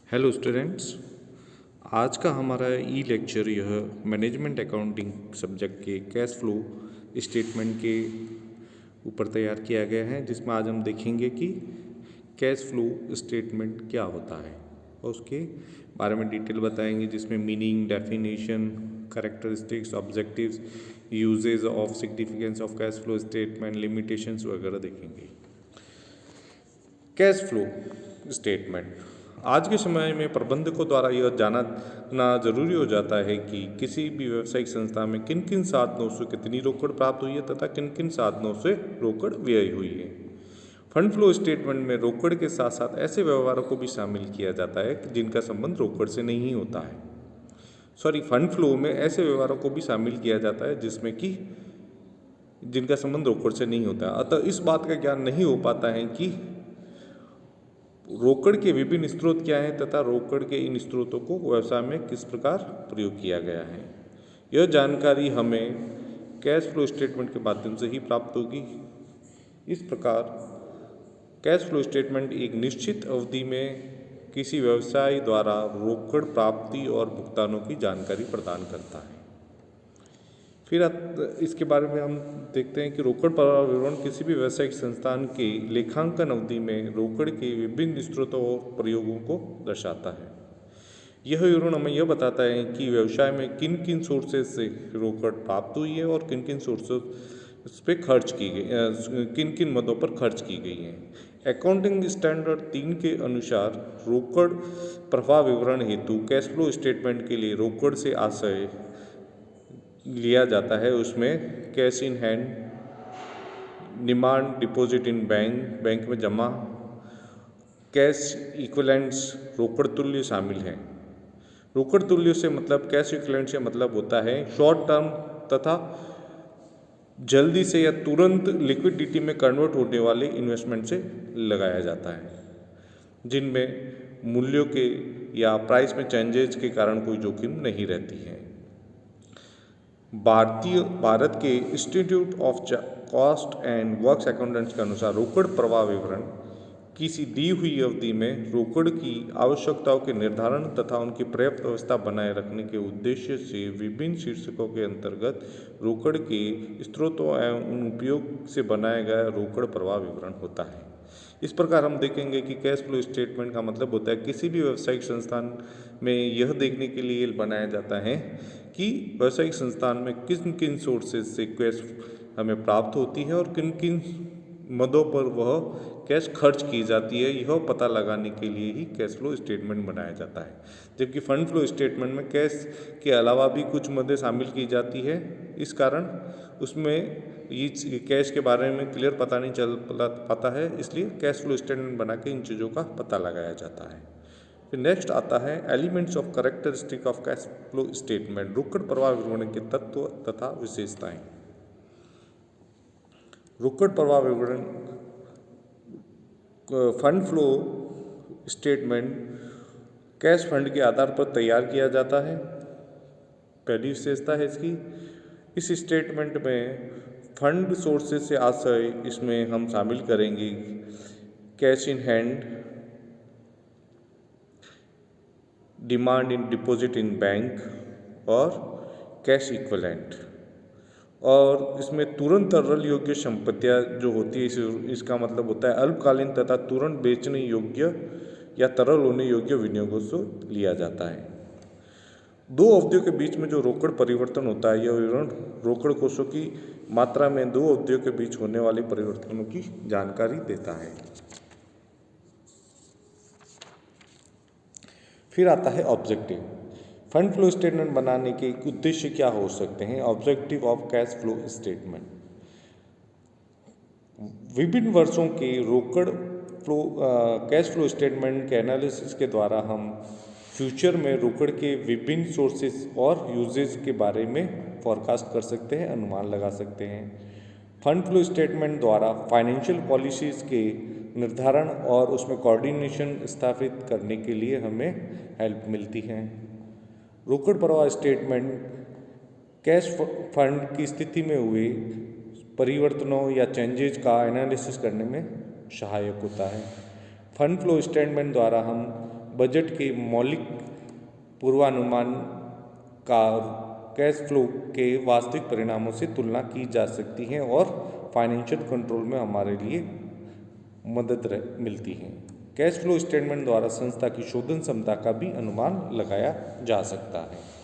Hello students. आज का हमारा ई लेक्चर यह मैनेजमेंट अकाउंटिंग सब्जेक्ट के कैश फ्लो स्टेटमेंट के ऊपर तैयार किया गया है, जिसमें आज हम देखेंगे कि कैश फ्लो स्टेटमेंट क्या होता है और उसके बारे में डिटेल बताएंगे, जिसमें meaning, definition, characteristics, objectives, usages of significance of cash flow statement, limitations वगैरह देखेंगे। कैश फ्लो स्टेटमेंट आज के समय में प्रबंधकों द्वारा यह जानना जरूरी हो जाता है कि किसी भी व्यावसायिक संस्था में किन किन साधनों से कितनी रोकड़ प्राप्त हुई है तथा किन किन साधनों से रोकड़ व्यय हुई है। फंड फ्लो स्टेटमेंट में रोकड़ के साथ साथ ऐसे व्यवहारों को भी शामिल किया जाता है जिनका संबंध रोकड़ से नहीं होता है। फंड फ्लो में ऐसे व्यवहारों को भी शामिल किया जाता है जिनका संबंध रोकड़ से नहीं होता है। अतः इस बात का ज्ञान नहीं हो पाता है कि रोकड़ के विभिन्न स्रोत क्या हैं तथा रोकड़ के इन स्रोतों को व्यवसाय में किस प्रकार प्रयोग किया गया है। यह जानकारी हमें कैश फ्लो स्टेटमेंट के माध्यम से ही प्राप्त होगी। इस प्रकार कैश फ्लो स्टेटमेंट एक निश्चित अवधि में किसी व्यवसाय द्वारा रोकड़ प्राप्ति और भुगतानों की जानकारी प्रदान करता है। फिर इसके बारे में हम देखते हैं कि रोकड़ प्रवाह विवरण किसी भी व्यावसायिक संस्थान के लेखांकन अवधि में रोकड़ के विभिन्न स्रोतों और प्रयोगों को दर्शाता है। यह विवरण हमें यह बताता है कि व्यवसाय में किन किन सोर्सेज से रोकड़ प्राप्त हुई है और किन किन सोर्सेज पे खर्च की गई, किन किन मदों पर खर्च की गई है। अकाउंटिंग स्टैंडर्ड 3 के अनुसार रोकड़ प्रवाह विवरण हेतु कैश फ्लो स्टेटमेंट के लिए रोकड़ से आशय लिया जाता है। उसमें cash in hand, demand deposit in bank में जमा, कैश इक्विवेलेंट्स, रोकड़ तुल्य शामिल हैं। रोकड़ तुल्य से मतलब, कैश इक्विवेलेंट से मतलब होता है शॉर्ट टर्म तथा जल्दी से या तुरंत लिक्विडिटी में कन्वर्ट होने वाले इन्वेस्टमेंट से लगाया जाता है, जिनमें मूल्यों के या प्राइस में चेंजेस के कारण कोई जोखिम नहीं रहती है। भारत के institute of cost and works accountants के अनुसार रोकड़ प्रवाह विवरण किसी दी हुई अवधि में रोकड़ की आवश्यकताओं के निर्धारण तथा उनकी पर्याप्त व्यवस्था बनाए रखने के उद्देश्य से विभिन्न शीर्षकों के अंतर्गत रोकड़ के स्रोतों एवं उन उपयोग से बनाया गया रोकड़ प्रवाह विवरण होता है। इस प्रकार हम देखेंगे कि कैश फ्लो स्टेटमेंट का मतलब होता है किसी भी व्यावसायिक संस्थान में यह देखने के लिए बनाया जाता है कि व्यावसायिक संस्थान में किन किन सोर्सेज से कैश हमें प्राप्त होती है और किन किन मदों पर वह कैश खर्च की जाती है। यह पता लगाने के लिए ही कैश फ्लो स्टेटमेंट बनाया जाता है। जबकि फंड फ्लो स्टेटमेंट में कैश के अलावा भी कुछ मदें शामिल की जाती है, इस कारण उसमें ये कैश के बारे में क्लियर पता नहीं चल पाता है, इसलिए कैश फ्लो स्टेटमेंट बना के इन चीज़ों का पता लगाया जाता है। फिर नेक्स्ट आता है elements of characteristic of cash flow statement, रोकड़ प्रवाह विवरण के तत्व तथा विशेषताएं। रोकड़ प्रवाह विवरण fund flow statement cash fund के आधार पर तैयार किया जाता है। पहली विशेषता है इसकी, इस स्टेटमेंट में फंड सोर्सेज से आशय इसमें हम शामिल करेंगे cash in hand, demand in deposit in bank और कैश इक्विवेलेंट। और इसमें तुरंत तरल योग्य संपत्तियां जो होती है, इसका मतलब होता है अल्पकालीन तथा तुरंत बेचने योग्य या तरल होने योग्य विनियोगों से लिया जाता है। दो अवधियों के बीच में जो रोकड़ परिवर्तन होता है, यह विवरण रोकड़ कोषों की मात्रा में दो अवधियों के बीच होने वाले परिवर्तनों की जानकारी देता है। फिर आता है ऑब्जेक्टिव। फंड फ्लो स्टेटमेंट बनाने के उद्देश्य क्या हो सकते हैं। Objective of cash flow statement, विभिन्न वर्षों के रोकड़ फ्लो कैश फ्लो स्टेटमेंट के एनालिसिस के द्वारा हम फ्यूचर में रोकड़ के विभिन्न सोर्सेज और यूजेज के बारे में फॉरकास्ट कर सकते हैं, अनुमान लगा सकते हैं। फंड फ्लो स्टेटमेंट द्वारा फाइनेंशियल पॉलिसीज के निर्धारण और उसमें कोऑर्डिनेशन स्थापित करने के लिए हमें हेल्प मिलती है। रोकड़ प्रवाह स्टेटमेंट कैश फंड की स्थिति में हुए परिवर्तनों या चेंजेज का एनालिसिस करने में सहायक होता है। फंड फ्लो स्टेटमेंट द्वारा हम बजट के मौलिक पूर्वानुमान का कैश फ्लो के वास्तविक परिणामों से तुलना की जा सकती है और फाइनेंशियल कंट्रोल में हमारे लिए मदद मिलती है। कैश फ्लो स्टेटमेंट द्वारा संस्था की शोधन क्षमता का भी अनुमान लगाया जा सकता है।